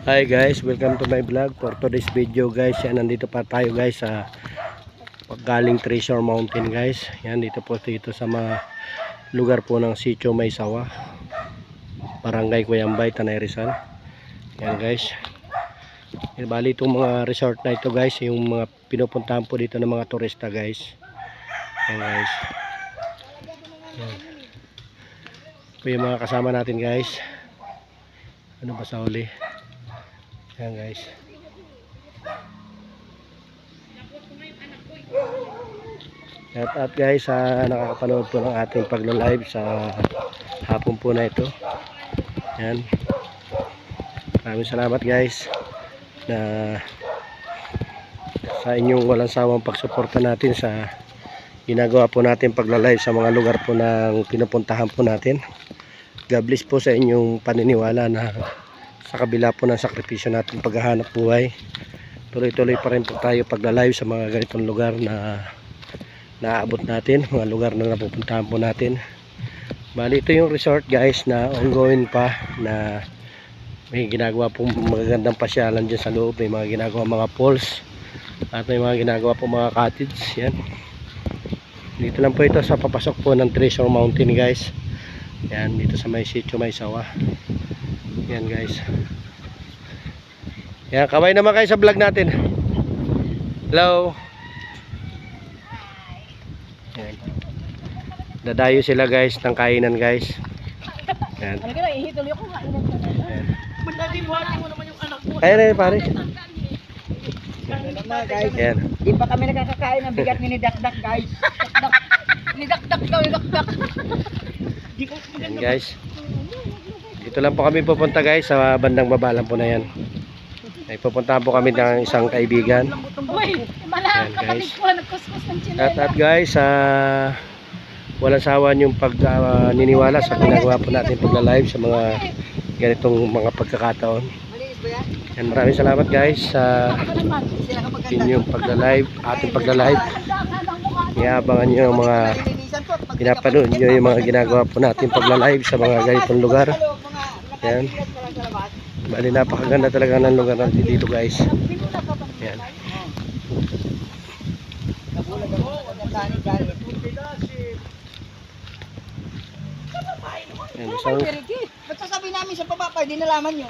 Hi guys, welcome to my vlog. For today's video guys, yan, nandito pa tayo guys sa galing Treasure Mountain guys. Yan, dito po dito sa mga lugar po ng Sitio Maysawa, Barangay Cuyambay, Tanay Rizal. Yan guys. Yan, bali itong mga resort na ito guys, yung mga pinupuntahan po dito ng mga turista guys. Yan guys. Yan. Ito yung mga kasama natin guys. Ano ba sa huli? Yan guys. At guys, nakakapanood po ng ating pagla-live sa hapon po na ito. Yan. Maraming salamat guys na sa inyong walang sawang pagsuporta natin sa ginagawa po natin pagla-live sa mga lugar po ng pinupuntahan po natin. God bless po sa inyong paniniwala na sa kabila po ng sakripisyo natin paghahanap buhay, tuloy-tuloy pa rin po tayo pagla-live sa mga ganitong lugar na naaabot natin, mga lugar na napupuntahan po natin. Bali ito yung resort guys na ongoing pa, na may ginagawa po magagandang pasyalan dyan sa loob. May mga ginagawa mga falls at may mga ginagawa po mga cottage. Yan, dito lang po ito sa papasok po ng Treasure Mountain guys. Yan, dito sa may Sitio Maysawa. Yan guys. Yan, kaway naman kayo sa vlog natin. Hello. Yan. Dadayo sila guys ng kainan guys. Yan. Ano kaya ihituloy ako kainan ka na. Yan. Mandali buhatin mo naman yung anak mo. Ayun pare. Yan. Di pa kami nakakakain ng bigat ni Dakdak guys. Dakdak. Ni Dakdak daw, ni Dakdak. Yan guys. Dito lang po kami pupunta guys, sa bandang baba lang po na yan. Ay pupuntahan po kami ng isang kaibigan. Yan guys. At guys, walang sawa yung niniwala sa ginagawa po natin pagla-live sa mga ganitong mga pagkakataon. Yan, maraming salamat guys sa inyong pagla-live, ating pagla-live. Iabangan nyo yung mga pinapanood nyo yung mga ginagawa po natin pagla-live sa mga ganitong lugar. Yan. Bali napakaganda talaga ng lugar natin dito guys. Yan. Yan, isang Ba't sasabihin namin sa papa, hindi nalaman nyo?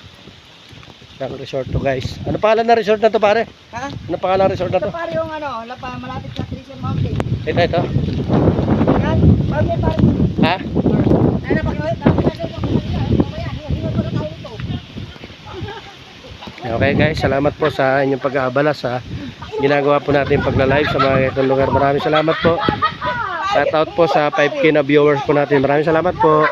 resort to guys. Ano pangalan na resort na to pare? Ha? Ano pangalan ng resort na to? Ito pare yung ano, malapit sa Treasure Mountain. Ito. Yan, pare. Ha? Ano pa Okay guys, salamat po sa inyong pag-aabala sa ginagawa po natin pagla-live sa mga itong lugar. Maraming salamat po. Shout out po sa 5K na viewers po natin. Maraming salamat po.